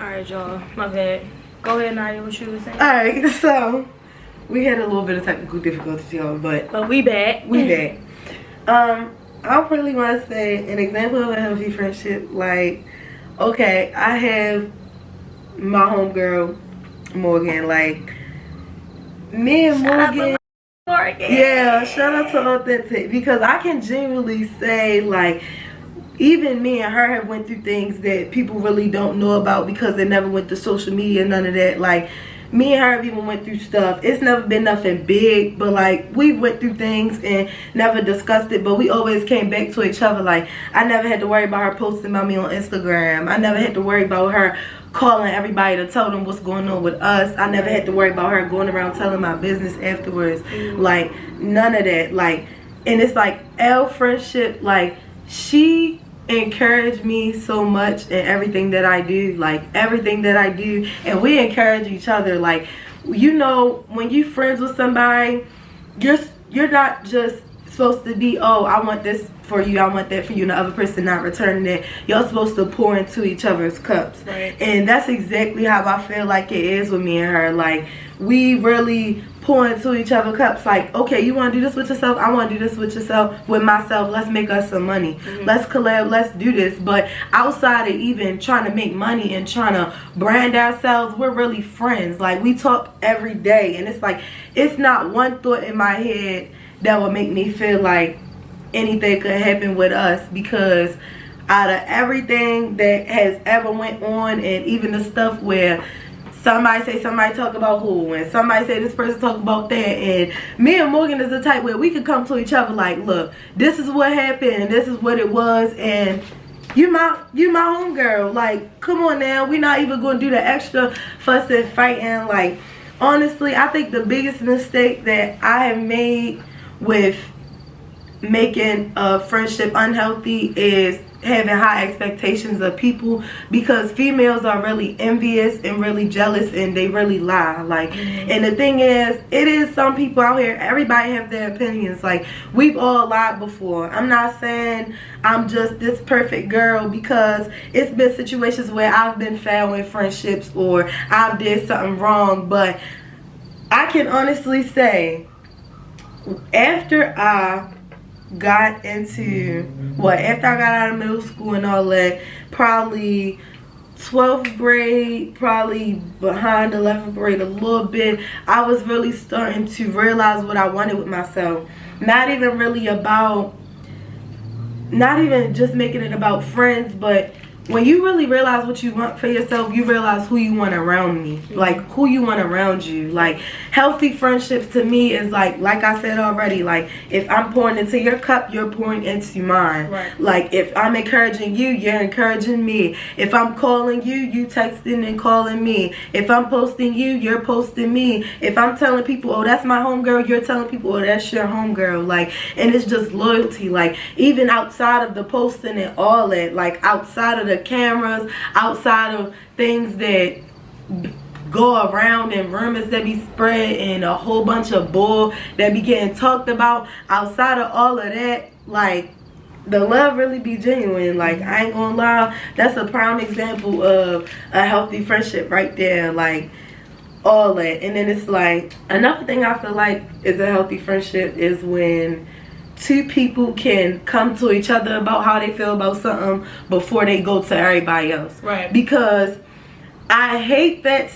Alright, y'all. My bad. Go ahead, Nadia, what you were saying. Alright, so we had a little bit of technical difficulties, y'all, but we back. We back. I really want to say an example of a healthy friendship. Like, okay, I have my homegirl Morgan. Like, me and Morgan. Yeah, shout out to Authentic, because I can genuinely say, like, even me and her have went through things that people really don't know about because they never went to social media, none of that. Like, me and her have even went through stuff. It's never been nothing big, but like, we went through things and never discussed it, but we always came back to each other. Like, I never had to worry about her posting about me on Instagram. I never had to worry about her calling everybody to tell them what's going on with us. I never had to worry about her going around telling my business afterwards. Like, none of that. Like, and it's like, our friendship, like, she encouraged me so much in everything that I do, like everything that I do, and we encourage each other. Like, you know, when you friends with somebody, you're not just supposed to be, oh, I want this for you, I want that for you, and the other person not returning it. Y'all supposed to pour into each other's cups. Right. And that's exactly how I feel like it is with me and her. Like, we really pour into each other's cups. Like, okay, you want to do this with yourself, I want to do this with myself. Let's make us some money. Let's collab, let's do this. But outside of even trying to make money and trying to brand ourselves, we're really friends. Like, we talk every day, and it's like, it's not one thought in my head that would make me feel like anything could happen with us, because out of everything that has ever went on, and even the stuff where somebody talk about who, and somebody say this person talk about that, and me and Morgan is the type where we could come to each other like, look, this is what happened and this is what it was, and you my homegirl. Like, come on now, we're not even going to do the extra fussing, fighting. Like, honestly, I think the biggest mistake that I have made with making a friendship unhealthy is having high expectations of people, because females are really envious and really jealous, and they really lie. Like, and the thing is, it is some people out here, everybody have their opinions. Like, we've all lied before. I'm not saying I'm just this perfect girl, because it's been situations where I've been foul in friendships or I've did something wrong. But I can honestly say, after I got out of middle school and all that, probably 12th grade, probably behind 11th grade a little bit, I was really starting to realize what I wanted with myself. Not even just making it about friends, but when you really realize what you want for yourself, you realize who you want around me. Like, who you want around you. Like, healthy friendships to me is like I said already, like, if I'm pouring into your cup, you're pouring into mine. Right. Like, if I'm encouraging you, you're encouraging me. If I'm calling you, you texting and calling me. If I'm posting you, you're posting me. If I'm telling people, oh, that's my homegirl, you're telling people, oh, that's your homegirl. Like, and it's just loyalty. Like, even outside of the posting and all that, like, outside of the cameras, outside of things that go around and rumors that be spread and a whole bunch of bull that be getting talked about, outside of all of that, like, the love really be genuine. Like, I ain't gonna lie, that's a prime example of a healthy friendship right there. Like, all that. And then it's like, another thing I feel like is a healthy friendship is when two people can come to each other about how they feel about something before they go to everybody else. Right. Because I hate that.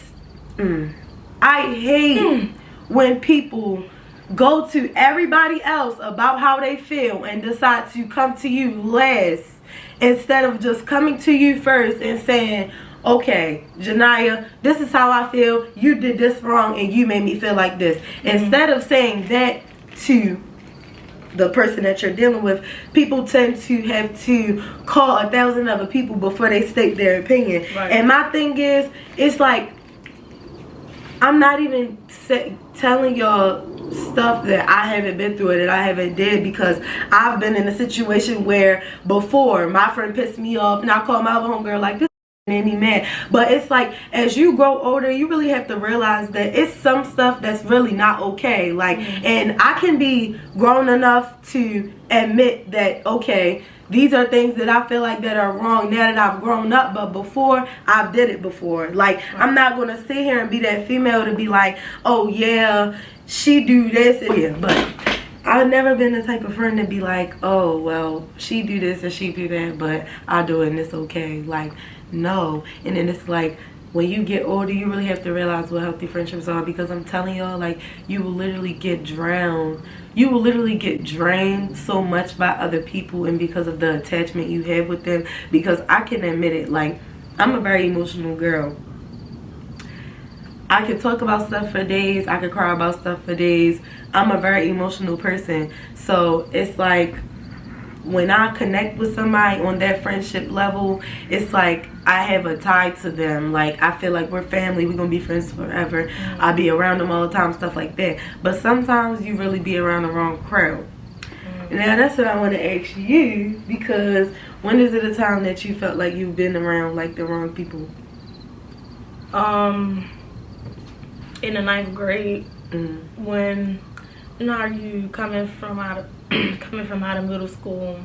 I hate when people go to everybody else about how they feel and decide to come to you last, instead of just coming to you first and saying, okay, Janiyah, this is how I feel. You did this wrong and you made me feel like this. Instead of saying that to the person that you're dealing with, people tend to have to call 1,000 other people before they state their opinion. Right. And my thing is, it's like, I'm not even telling y'all stuff that I haven't been through or that I haven't did, because I've been in a situation where before my friend pissed me off and I called my other homegirl like, this made me mad. But it's like, as you grow older, you really have to realize that it's some stuff that's really not okay. Like, and I can be grown enough to admit that, okay, these are things that I feel like that are wrong now that I've grown up, but before I've did it before. Like, I'm not gonna sit here and be that female to be like, oh yeah, she do this and yeah, but I've never been the type of friend to be like, oh well, she do this and she do that, but I do it and it's okay. Like, no. And then it's like, when you get older, you really have to realize what healthy friendships are, because I'm telling y'all, like, you will literally get drowned. You will literally get drained so much by other people, and because of the attachment you have with them. Because I can admit it, like, I'm a very emotional girl. I can talk about stuff for days. I can cry about stuff for days. I'm a very emotional person. So it's like, when I connect with somebody on that friendship level, it's like I have a tie to them. Like, I feel like we're family. We're going to be friends forever. I'll be around them all the time, stuff like that. But sometimes you really be around the wrong crowd. Now, that's what I want to ask you, because when is it a time that you felt like you've been around, like, the wrong people? In the 9th grade, when, you know, you coming from out of middle school,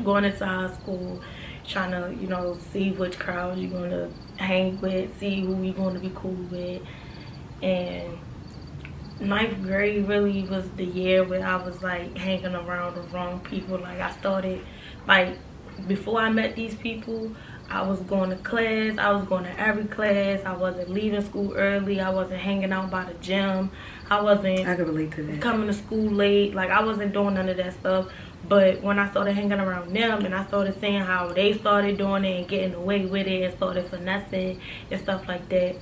going into high school, trying to, you know, see which crowd you're going to hang with, see who you're going to be cool with. And 9th grade really was the year where I was like hanging around the wrong people. Like, I started, like, before I met these people, I was going to class. I was going to every class. I wasn't leaving school early. I wasn't hanging out by the gym. I can relate to that. Coming to school late. Like, I wasn't doing none of that stuff. But when I started hanging around them and I started seeing how they started doing it and getting away with it and started finessing and stuff like that,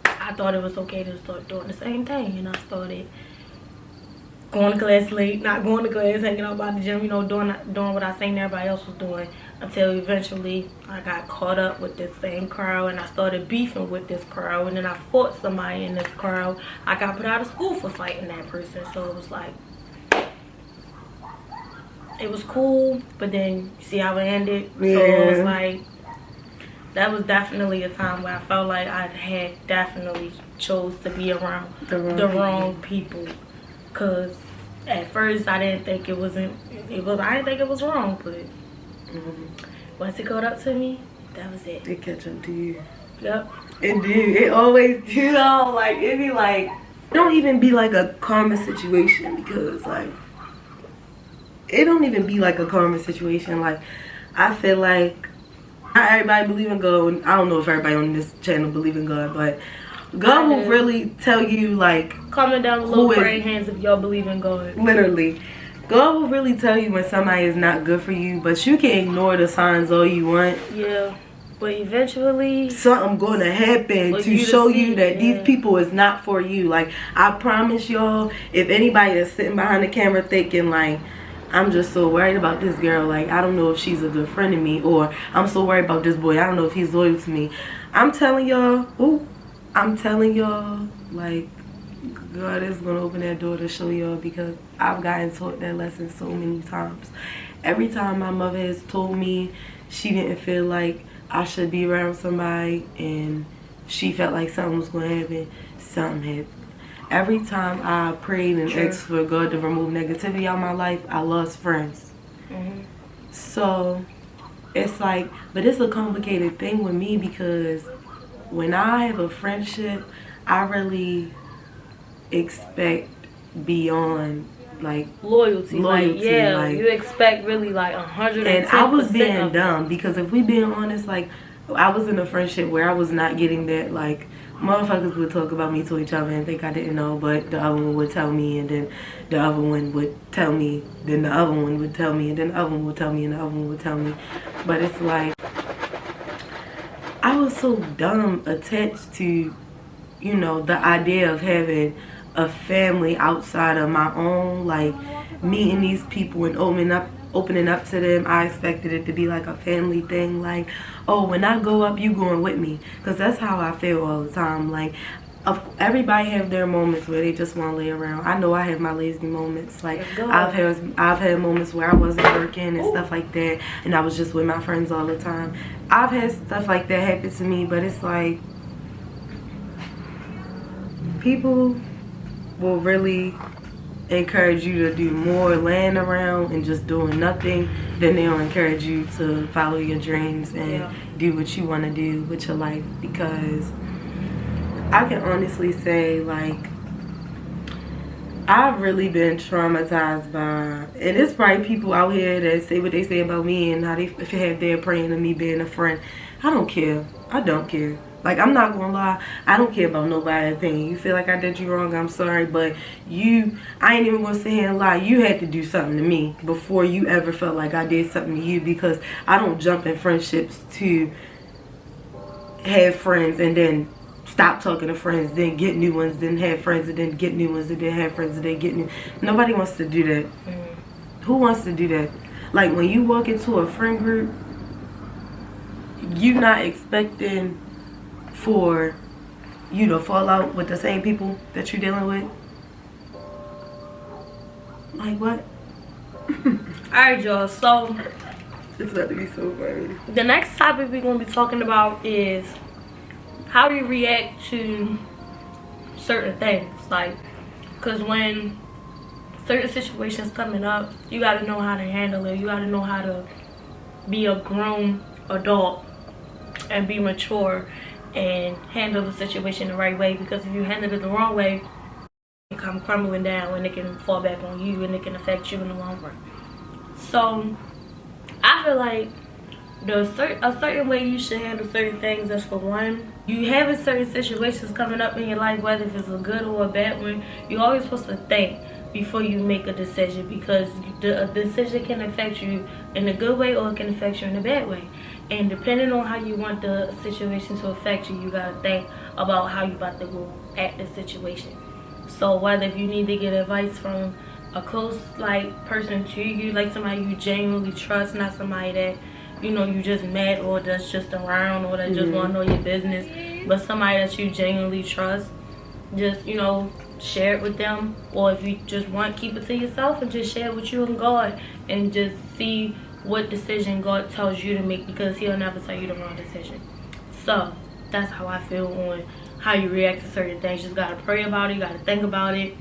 I thought it was okay to start doing the same thing. And I started going to class late, not going to class, hanging out by the gym, you know, doing what I seen everybody else was doing, until eventually I got caught up with this same crowd and I started beefing with this crowd, and then I fought somebody in this crowd. I got put out of school for fighting that person. So it was like, it was cool, but then you see how it ended. Yeah. So it was like, that was definitely a time where I felt like I had definitely chose to be around the wrong people. Cause at first I didn't think I didn't think it was wrong, but once it got up to me, that was it. It catch up to you. Yep. It do. It always do, you know, like, it be like, it don't even be like a karma situation, because like, it don't even be like a karma situation. Like, I feel like not everybody believe in God. I don't know if everybody on this channel believe in God, but God will really tell you, like, comment down below, praying hands if y'all believe in God. Literally, God will really tell you when somebody is not good for you, but you can ignore the signs all you want. Yeah, but eventually something gonna happen to show you that these people is not for you. Like, I promise y'all, if anybody is sitting behind the camera thinking like, I'm just so worried about this girl, like, I don't know if she's a good friend to me, or I'm so worried about this boy, I don't know if he's loyal to me, I'm telling y'all, like, God is going to open that door to show y'all, because I've gotten taught that lesson so many times. Every time my mother has told me she didn't feel like I should be around somebody and she felt like something was going to happen, something happened. Every time I prayed and asked for God to remove negativity out of my life, I lost friends. So it's like, but it's a complicated thing with me, because when I have a friendship, I really expect beyond, like, loyalty. Like, yeah, like, you expect really like 110%. And I was being dumb, because if we being honest, like, I was in a friendship where I was not getting that. Like, motherfuckers would talk about me to each other and think I didn't know, but the other one would tell me, and then the other one would tell me, then the other one would tell me, and then the other one would tell me, and the other one would tell me. But it's like, I was so dumb attached to, you know, the idea of having a family outside of my own, like, meeting these people and opening up to them. I expected it to be like a family thing, like, oh, when I go up, you going with me, because that's how I feel all the time. Like, everybody have their moments where they just want to lay around. I know I have my lazy moments. Like, I've had moments where I wasn't working and stuff like that, and I was just with my friends all the time. I've had stuff like that happen to me, but it's like, people will really encourage you to do more laying around and just doing nothing than they'll encourage you to follow your dreams and do what you want to do with your life. Because I can honestly say, like, I've really been traumatized by, and it's probably people out here that say what they say about me and how they have their praying of me being a friend. I don't care. I don't care. Like, I'm not gonna lie, I don't care about nobody's opinion. You feel like I did you wrong, I'm sorry, but I ain't even gonna sit here and lie. You had to do something to me before you ever felt like I did something to you, because I don't jump in friendships to have friends and then stop talking to friends, then get new ones, then have friends, and then get new ones, and then have friends, and then get new. Nobody wants to do that. Who wants to do that? Like, when you walk into a friend group, you not expecting for you to fall out with the same people that you're dealing with. Like, what? Alright, y'all, so It's about to be so funny. the next topic we're going to be talking about is how do you react to certain things. Like, because when certain situations coming up, you got to know how to handle it. You got to know how to be a grown adult and be mature and handle the situation the right way. Because if you handle it the wrong way, it come crumbling down and it can fall back on you and it can affect you in the long run. So I feel like a certain way you should handle certain things is, for one, you having certain situations coming up in your life, whether if it's a good or a bad one, you're always supposed to think before you make a decision, because a decision can affect you in a good way or it can affect you in a bad way. And depending on how you want the situation to affect you, you gotta think about how you about to go at the situation. So whether if you need to get advice from a close person to you, like somebody you genuinely trust, not somebody that you just met or that's just around or that just want to know your business, but somebody that you genuinely trust, just share it with them. Or if you just want, keep it to yourself and just share it with you and God, and just see what decision God tells you to make, because he'll never tell you the wrong decision. So that's how I feel on how you react to certain things. You just gotta pray about it, you gotta think about it,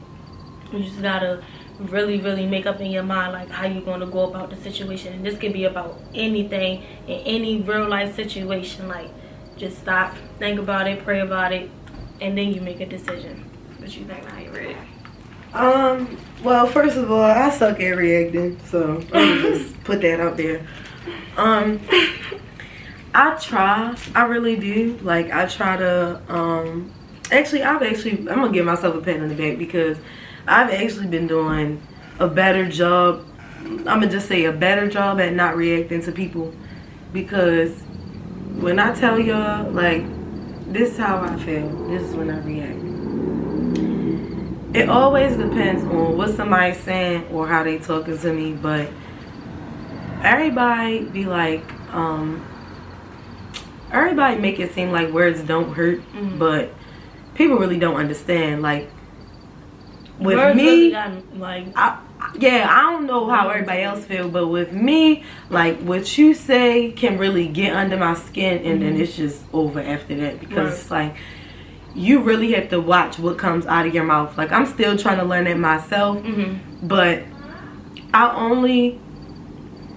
you just gotta really make up in your mind like how you're going to go about the situation. And this could be about anything in any real life situation. Like, just stop, think about it, pray about it, and then you make a decision. What you think? How you read it? Well, first of all, I suck at reacting, so I'm gonna just put that out there. I try, I really do. Like, I try to I'm gonna give myself a pat on the back, because I've actually been doing a better job. I'm gonna just say a better job at not reacting to people, because when I tell y'all, like, this is how I feel, this is when I react. It always depends on what somebody's saying or how they talking to me, but everybody be like, everybody make it seem like words don't hurt, but people really don't understand. Like, with words me, really got, I don't know how everybody else feel, but with me, like, what you say can really get under my skin, and then it's just over after that, because it's like, you really have to watch what comes out of your mouth. Like, I'm still trying to learn it myself, but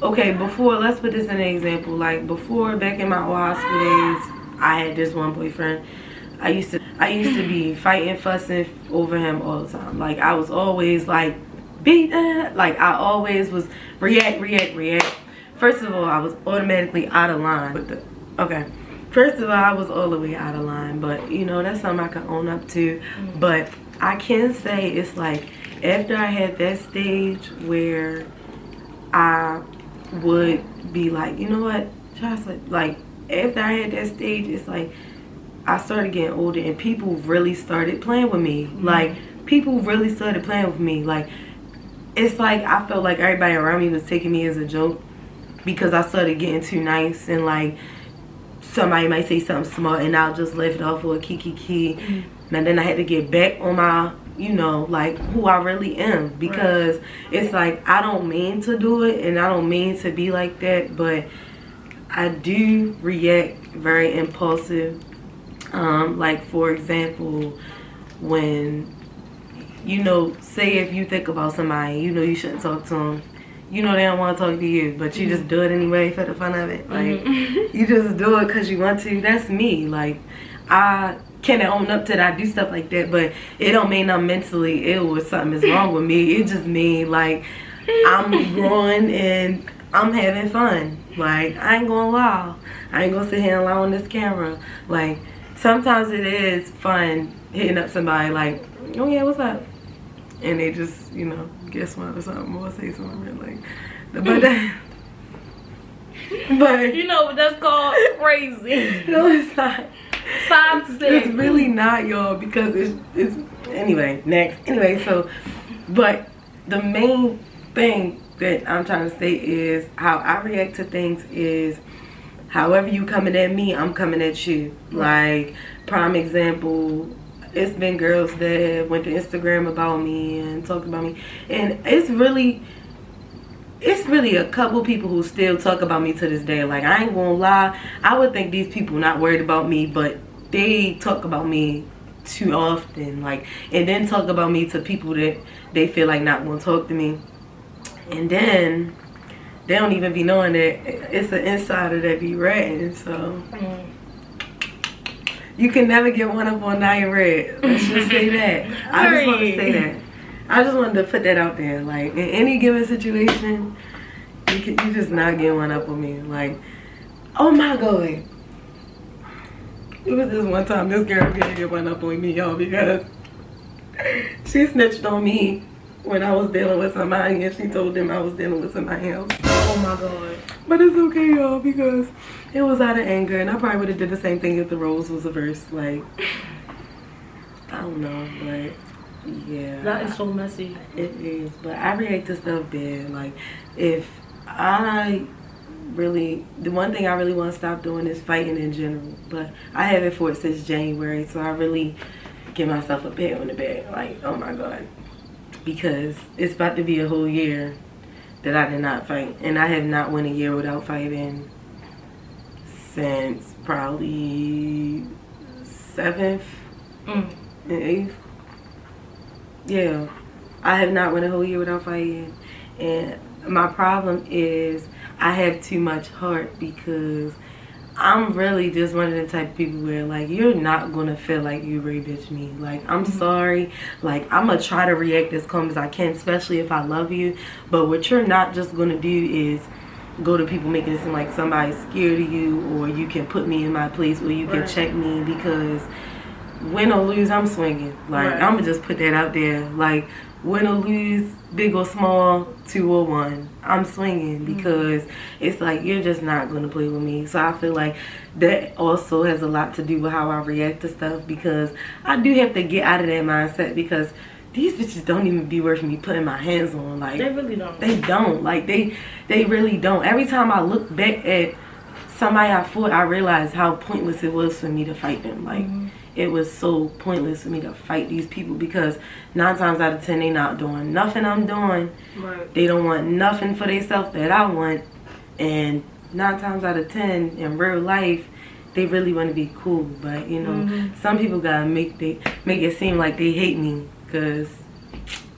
before, let's put this in an example. Like, before, back in my old high school days, I had this one boyfriend. I used to be fighting, fussing over him all the time. Like, I was always like, beat that. Like, I always was react. First of all, I was automatically out of line. First of all, I was all the way out of line, but that's something I can own up to. But I can say it's like, after I had that stage where I would be like, you know what, like, after I had that stage, it's like, I started getting older and people really started playing with me. Like, people really started playing with me. Like, it's like I felt like everybody around me was taking me as a joke, because I started getting too nice, and like, somebody might say something smart and I'll just laugh it off for a kiki. And then I had to get back on my, like, who I really am, because it's like, I don't mean to do it and I don't mean to be like that, but I do react very impulsive. Like, for example, when you know, say if you think about somebody, you know you shouldn't talk to them. You know they don't want to talk to you, but you just do it anyway for the fun of it. Like, you just do it because you want to. That's me. Like, I can't own up to that. I do stuff like that, but it don't mean I'm mentally ill or something is wrong with me. It just mean, like, I'm growing and I'm having fun. Like, I ain't gonna lie. I ain't gonna sit here and lie on this camera. Like, sometimes it is fun hitting up somebody like, oh yeah, what's up? And they just, you know, get smart or something or say something real like, but you know what that's called? Crazy. No, it's not. Toxic. It's really not, y'all, because it's anyway, next. Anyway, so, but the main thing that I'm trying to say is how I react to things is however you coming at me, I'm coming at you. Like, prime example, it's been girls that went to Instagram about me and talked about me, and it's really a couple people who still talk about me to this day. Like, I ain't gonna lie, I would think these people not worried about me, but they talk about me too often. Like, and then talk about me to people that they feel like not gonna talk to me, and then they don't even be knowing that it's an insider that be ratting. So you can never get one up on Nia Red. Let's just say that. I just want to say that. I just wanted to put that out there. Like, in any given situation, you just not get one up on me. Like, oh my God. It was this one time this girl did get one up on me, y'all, because she snitched on me when I was dealing with somebody, and she told them I was dealing with somebody else. Oh my God. But it's okay, y'all, because it was out of anger, and I probably would have did the same thing if the roles was reversed. Like, I don't know, but yeah. That is so messy. It is, but I react to stuff bad. Like, if I really, the one thing I really want to stop doing is fighting in general. But I haven't fought since January, so I really give myself a pat on the back. Like, oh my God. Because it's about to be a whole year that I did not fight. And I have not went a year without fighting since probably 7th and 8th. Yeah. I have not went a whole year without fighting. And my problem is I have too much heart, because I'm really just one of the type of people where, like, you're not gonna feel like you bitch me. Like, I'm sorry. Like, I'm gonna try to react as calm as I can, especially if I love you. But what you're not just gonna do is go to people making it seem like somebody's scared of you, or you can put me in my place, or you can check me, because win or lose, I'm swinging. Like, I'm gonna just put that out there. Like, win or lose, big or small, 2 or 1, I'm swinging, because it's like, you're just not gonna play with me. So I feel like that also has a lot to do with how I react to stuff, because I do have to get out of that mindset, because these bitches don't even be worth me putting my hands on. Like, they really don't. They don't. Like, they really don't. Every time I look back at somebody I fought, I realize how pointless it was for me to fight them. Like, it was so pointless for me to fight these people, because 9 times out of 10 they not doing nothing I'm doing. They don't want nothing for themselves that I want, and 9 times out of 10 in real life they really want to be cool. But you know, some people gotta make it seem like they hate me, because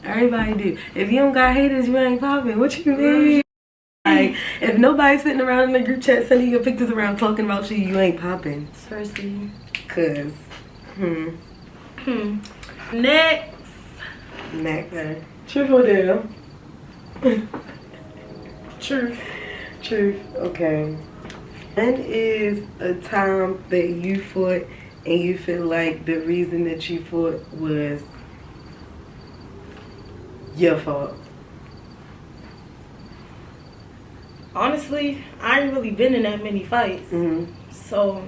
everybody do. If you don't got haters, you ain't popping. What you mean? Like, if nobody's sitting around in the group chat sending your pictures around talking about you ain't popping. Seriously. Cause Next. Truth or dare? Truth. Okay. When is a time that you fought and you feel like the reason that you fought was your fault? Honestly, I ain't really been in that many fights. So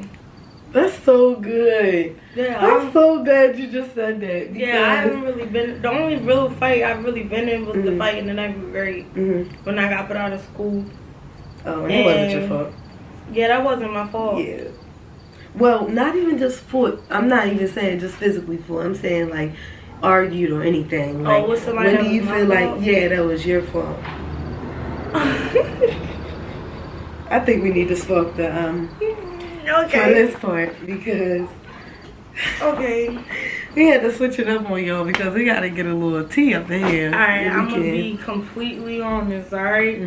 that's so good. Yeah, I'm so glad you just said that. Yeah, I haven't really been. The only real fight I've really been in was the fight in the 9th grade when I got put out of school. Oh, and it wasn't your fault. Yeah, that wasn't my fault. Yeah. Well, not even just fought. I'm not even saying just physically fought. I'm saying like argued or anything. Like, with somebody when do you feel like, yeah, that was your fault? I think we need to swap the for this part, because We had to switch it up on y'all because we gotta get a little tea up in here. Alright, I'm gonna be completely honest, alright?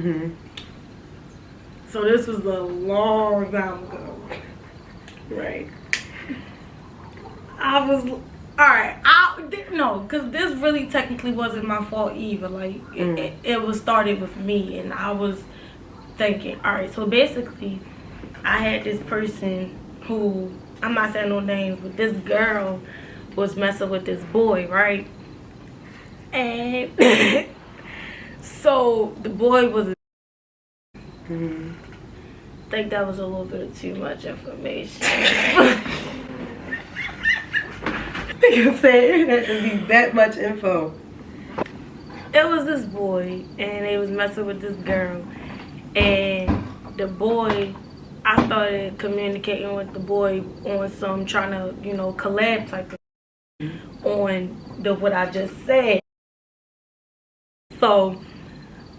So this was a long time ago. Right. I was alright, no, because this really technically wasn't my fault either. Like it was started with me, and I was thinking, alright, so basically I had this person who, I'm not saying no names, but this girl was messing with this boy, right? And so the boy was I think that was a little bit of too much information. You said it had to be that much info. It was this boy, and they was messing with this girl, and the boy, I started communicating with the boy on some trying to, you know, collab type of on what I just said. So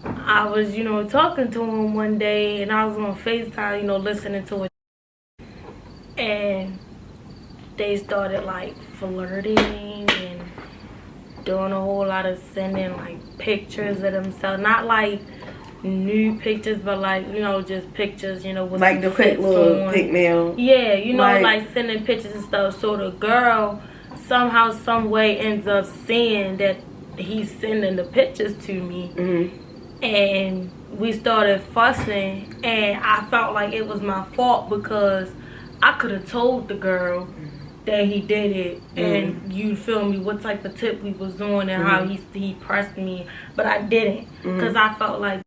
I was, you know, talking to him one day, and I was on FaceTime, you know, listening to it, and they started like flirting and doing a whole lot of sending like pictures of themselves, not like nude pictures, but like, you know, just pictures, you know, with like the quick little pic mail. Yeah, you know, like sending pictures and stuff. So the girl somehow, some way ends up seeing that he's sending the pictures to me, and we started fussing, and I felt like it was my fault because I could have told the girl that he did it, and you feel me, what type of tip we was on and how he pressed me, but I didn't because I felt like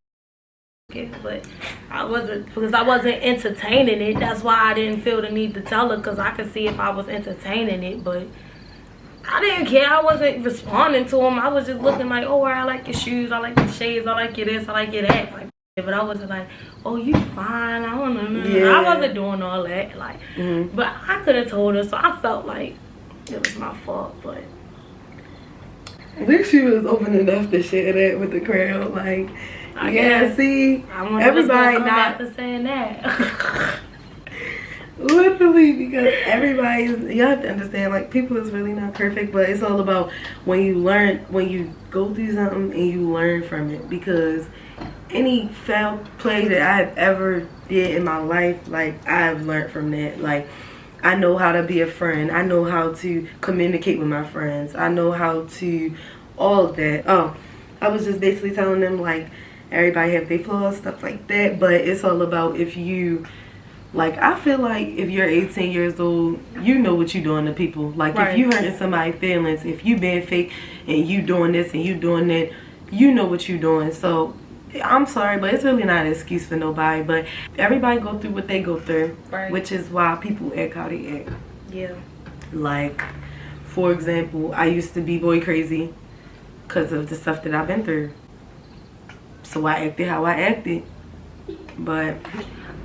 but I wasn't, because I wasn't entertaining it. That's why I didn't feel the need to tell her, because I could see if I was entertaining it, but I didn't care. I wasn't responding to him. I was just looking like, oh, I like your shoes, I like your shades, I like your this, I like your that, like, but I wasn't like, oh, you fine, I don't know. I wasn't doing all that, like, but I could have told her, so I felt like it was my fault, but at least she was open enough to share that with the crowd, like, see, everybody not after saying that. Literally, because you have to understand, like, people is really not perfect, but it's all about when you go through something and you learn from it, because any foul play that I've ever did in my life, like, I've learned from that. Like, I know how to be a friend. I know how to communicate with my friends. I know how to all of that. Oh, I was just basically telling them, like, everybody have their flaws, stuff like that, but it's all about if you, like, I feel like if you're 18 years old, you know what you're doing to people. Like, if you hurting somebody's feelings, if you being fake and you doing this and you doing that, you know what you're doing. So I'm sorry, but it's really not an excuse for nobody. But everybody go through what they go through, which is why people act how they act. Yeah. Like, for example, I used to be boy crazy because of the stuff that I've been through. So I acted how I acted. But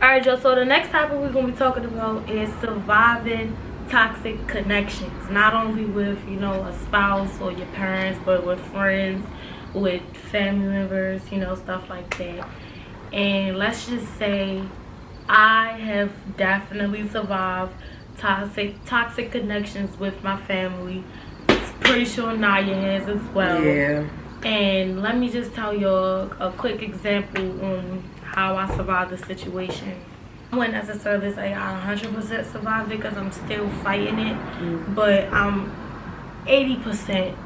alright, Joe, so the next topic we're going to be talking about is surviving toxic connections. Not only with, you know, a spouse or your parents, but with friends, with family members, you know, stuff like that. And let's just say I have definitely survived toxic connections with my family. Pretty sure Naya has as well. Yeah. And let me just tell y'all a quick example on how I survived the situation. I wouldn't necessarily say I 100% survived it because I'm still fighting it, but I'm 80%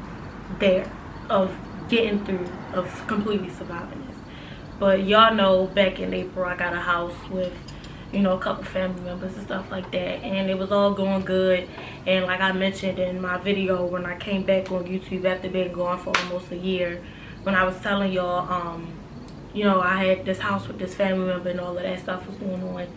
there of getting through, of completely surviving this. But y'all know back in April I got a house with, you know, a couple family members and stuff like that, and it was all going good. And like I mentioned in my video when I came back on YouTube after being gone for almost a year, when I was telling y'all you know, I had this house with this family member and all of that stuff was going on.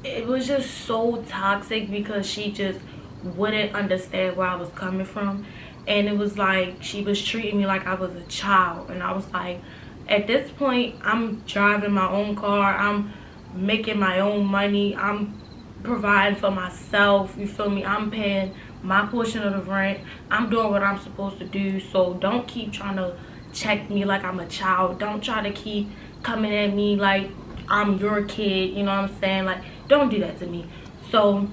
It was just so toxic because she just wouldn't understand where I was coming from. And it was like she was treating me like I was a child. And I was like, at this point, I'm driving my own car. I'm making my own money. I'm providing for myself. You feel me? I'm paying my portion of the rent. I'm doing what I'm supposed to do. So don't keep trying to check me like I'm a child. Don't try to keep coming at me like I'm your kid. You know what I'm saying? Like, don't do that to me. So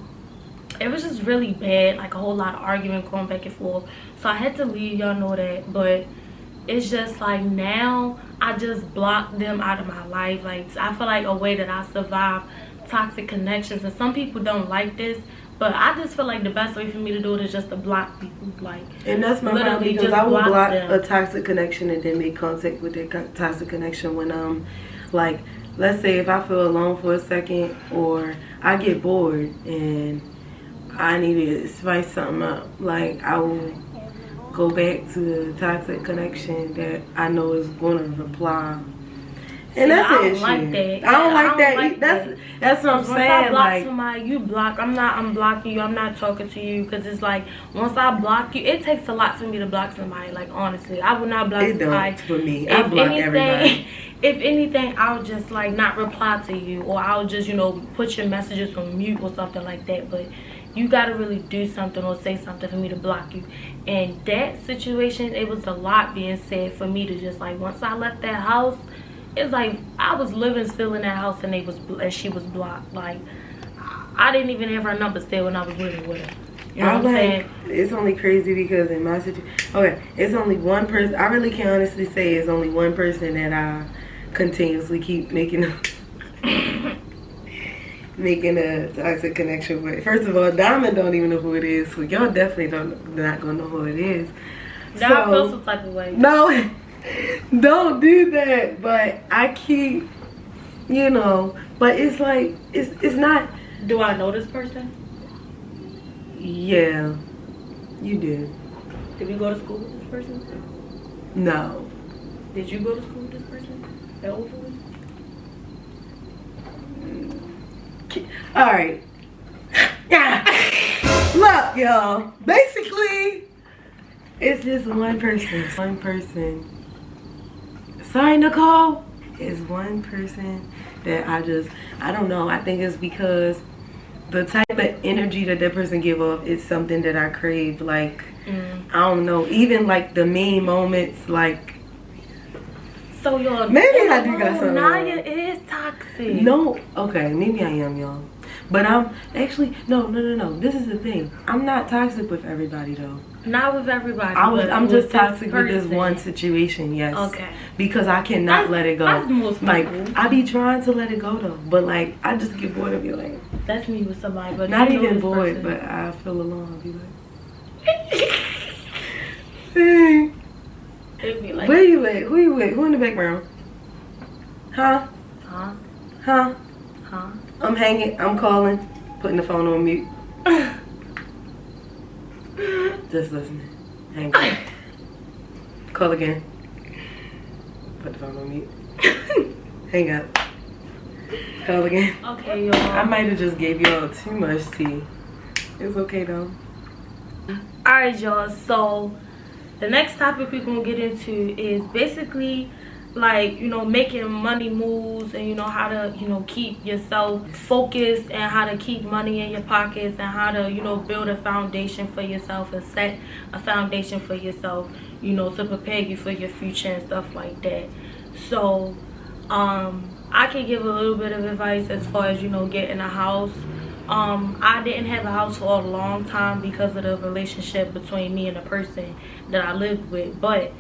it was just really bad, like a whole lot of argument going back and forth. So I had to leave, y'all know that. But it's just like now I just block them out of my life. Like, I feel like a way that I survive toxic connections, and some people don't like this, but I just feel like the best way for me to do it is just to block people. Like, and that's my problem, because I will block a toxic connection and then make contact with that toxic connection when like, let's say if I feel alone for a second, or I get bored and I need to spice something up, like I will go back to the toxic connection that I know is gonna reply. And that's an issue. Like that. I don't like that. That's what I'm saying. Once I block like somebody, you block. I'm not unblocking you. I'm not talking to you, because it's like once I block you, it takes a lot for me to block somebody. Like, honestly, I would not block somebody. For me, I block everybody. If anything, I'll just like not reply to you, or I'll just, you know, put your messages on mute or something like that. But you gotta really do something or say something for me to block you. And that situation, it was a lot being said for me to just like, once I left that house, it's like I was living still in that house and she was blocked. Like, I didn't even have her number still when I was living with her. You know what I'm saying? It's only crazy because in my situation, okay, it's only one person. I really can honestly say it's only one person that I continuously keep making a toxic connection with. First of all, Diamond don't even know who it is, so y'all definitely not gonna know who it is. Now I feel some type of way. No. Don't do that. But I keep, you know, but it's like, it's not. Do I know this person? Yeah, you do. Did we go to school with this person? No. Did you go to school with this person at Overwood? Alright. Look, y'all. Basically, it's just one person. One person. Sorry, Nicole. It's one person that I don't know. I think it's because the type of energy that person give off is something that I crave. Like, I don't know. Even like the mean moments, like. So y'all. Maybe I do got something. Naya is toxic. No. Okay, maybe I am, y'all. But I'm actually no. This is the thing. I'm not toxic with everybody though. Not with everybody. I'm just toxic with this one situation. Yes. Okay. Because I cannot let it go. That's most like people. I be trying to let it go though, but like I just get bored of you. Like that's me with somebody, but not even bored, but I feel alone. I'll be like, hey. It'd be like, where you at? Who you with? Who in the background? Huh? I'm hanging. I'm calling. Putting the phone on mute. Just listening. Hang on. Call again. Put the phone on mute. Hang up. Call again. Okay, y'all. I might have just gave y'all too much tea. It's okay though. Alright, y'all. So the next topic we're gonna get into is basically like, you know, making money moves, and you know how to, you know, keep yourself focused, and how to keep money in your pockets, and how to, you know, build a foundation for yourself and set a foundation for yourself, you know, to prepare you for your future and stuff like that. So I can give a little bit of advice as far as, you know, getting a house. I didn't have a house for a long time because of the relationship between me and the person that I lived with, but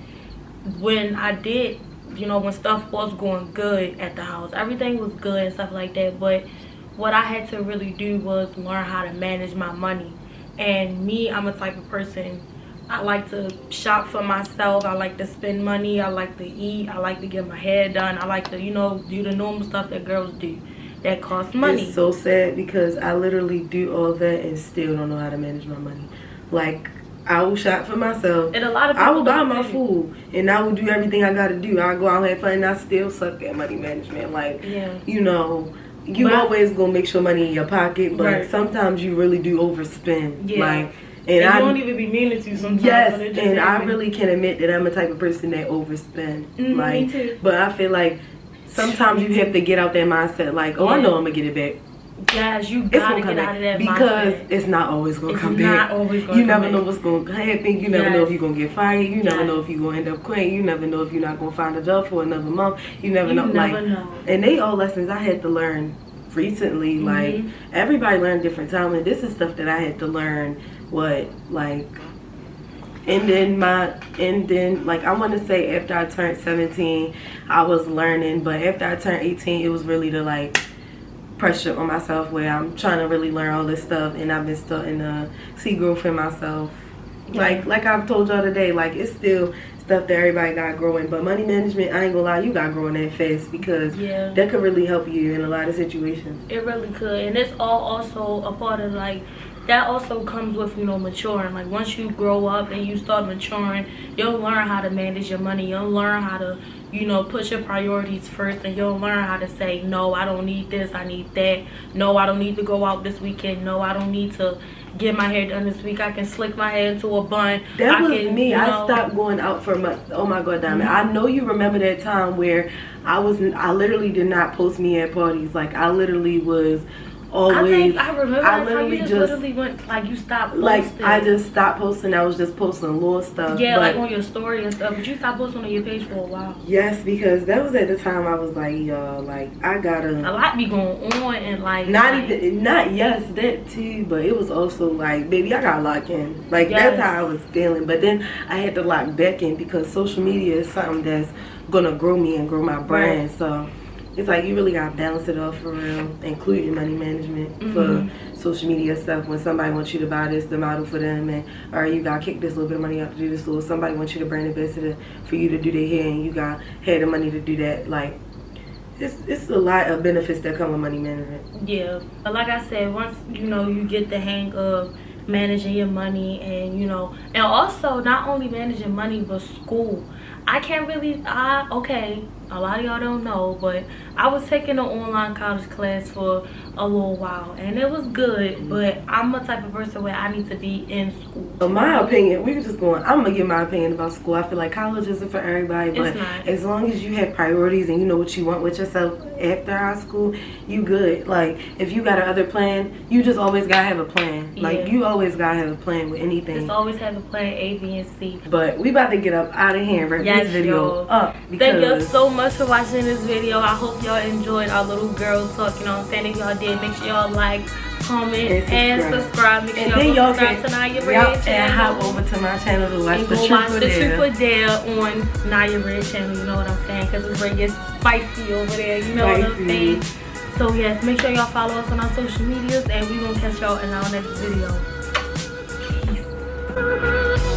when I did, you know, when stuff was going good at the house, everything was good and stuff like that, but what I had to really do was learn how to manage my money. And me, I'm a type of person, I like to shop for myself, I like to spend money, I like to eat, I like to get my hair done, I like to, you know, do the normal stuff that girls do that costs money. It's so sad because I literally do all that and still don't know how to manage my money. Like, I will shop for myself. And a lot of people I will buy my food, and I will do everything I gotta do. I go out and have fun, and I still suck at money management. Like, yeah, you know, you always gonna make sure money in your pocket, but sometimes you really do overspend. Yeah. Like, and I don't even be meaning to sometimes. Yes, and I really can admit that I'm a type of person that overspend. Like, me too. But I feel like sometimes you have to get out that mindset. Like, oh, I know I'm gonna get it back. Yes, you gotta get out of that because mindset. it's not always gonna come back. It's not always gonna you come never back. know what's gonna happen. You never know if you're gonna get fired. You never know if you're gonna end up quitting. You never know if you're not gonna find a job for another month. You never know. And they all lessons I had to learn recently. Like, everybody learned different time, and this is stuff that I had to learn. And then like, I want to say after I turned 17, I was learning, but after I turned 18, it was really the like pressure on myself where I'm trying to really learn all this stuff, and I've been starting to see growth in myself. Like I've told y'all today, like, it's still stuff that everybody got growing, but money management, I ain't gonna lie, you got growing that fast, because that could really help you in a lot of situations. It really could, and it's all also a part of, like, that also comes with, you know, maturing. Like, once you grow up and you start maturing, you'll learn how to manage your money. You'll learn how to, you know, put your priorities first, and you'll learn how to say, no, I don't need this, I need that. No, I don't need to go out this weekend. No, I don't need to get my hair done this week. I can slick my hair into a bun. That was me. I stopped going out for months. Oh my God, Diamond. I know you remember that time where I literally did not post me at parties. Like, I literally was always. I remember that time you just literally went, like, you stopped posting. Like, I just stopped posting. I was just posting little stuff. Yeah, like on your story and stuff. But you stopped posting on your page for a while. Yes, because that was at the time I was like, y'all, like, I gotta. A lot be going on, and like. Yes, that too. But it was also like, baby, I gotta lock in. Like, that's how I was feeling. But then I had to lock back in, because social media is something that's gonna grow me and grow my brand. So it's like, you really gotta balance it off for real, including money management for social media stuff. When somebody wants you to buy this, the model for them, and or you gotta kick this little bit of money out to do this, or somebody wants you to brand ambassador for you to do their hair, and you got the money to do that. Like, it's a lot of benefits that come with money management. Yeah, but like I said, once you know you get the hang of managing your money, and you know, and also not only managing money but school. I can't really, okay, a lot of y'all don't know, but I was taking an online college class for a little while, and it was good, but I'm a type of person where I need to be in school. In my opinion, I'm gonna give my opinion about school. I feel like college isn't for everybody, but as long as you have priorities and you know what you want with yourself after high school, you good. Like, if you got another plan, you just always gotta have a plan. Like, you always gotta have a plan with anything. Just always have a plan A, B, and C. But we about to get up out of here and wrap this video up. Thank y'all so much for watching this video. I hope y'all enjoyed our little girl talk. You know what I'm saying? If y'all did, make sure y'all like, comment, and subscribe. Make sure y'all subscribe to Naya Red channel. And hop over to my channel to watch the Truth or Dare on Naya Red channel. You know what I'm saying? Because it's where it gets spicy over there. You know what I'm saying? So yes, make sure y'all follow us on our social medias, and we gonna catch y'all in our next video. Peace.